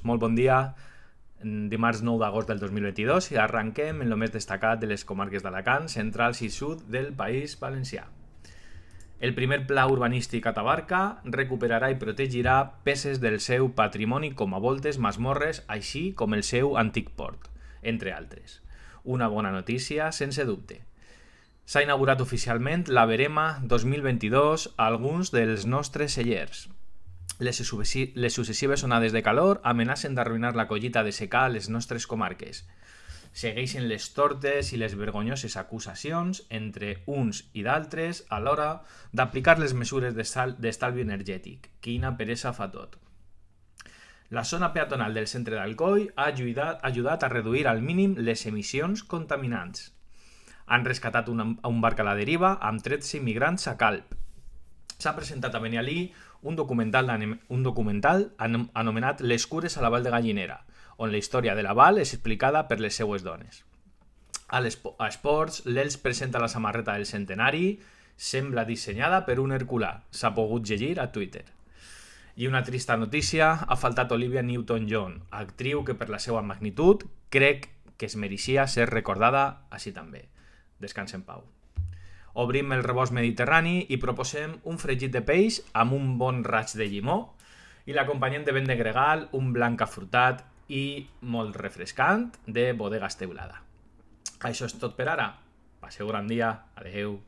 molt bon dia. Dimarts 9 d'agost del 2022 i arrenquem en el més destacat de les comarques d'Alacant, centrals i sud del País Valencià. El primer pla urbanístic a Tabarca recuperarà i protegirà peces del seu patrimoni com a voltes, masmorres, així com el seu antic port, entre altres. Una bona notícia, sense dubte. S'ha inaugurat oficialment la Verema 2022 a alguns dels nostres cellers. Les successives onades de calor amenacen d'arruïnar la collita de secà a les nostres comarques. Segueixen les tortes i les vergonyoses acusacions entre uns i d'altres a l'hora d'aplicar les mesures d'estalvi energètic. Quina peresa fa tot. La zona peatonal del centre d'Alcoi ha ajudat a reduir al mínim les emissions contaminants. Han rescatat un barc a la deriva amb 13 immigrants a Calp. S'ha presentat a Benialí un documental anomenat Les cures a la Val de Gallinera, on la història de la Val és explicada per les seues dones. A esports, l'Elx presenta la samarreta del centenari, sembla dissenyada per un herculà, s'ha pogut llegir a Twitter. I una trista notícia, ha faltat Olivia Newton-John, actriu que per la seva magnitud crec que es mereixia ser recordada així també. Descansa en pau. Obrim el rebost mediterrani i proposem un fregit de peix amb un bon raig de llimó i l'acompanyem de vent de gregal, un blanc afrutat i molt refrescant de Bodegas Teulada. Això és tot per ara. Passeu gran dia. Adeu.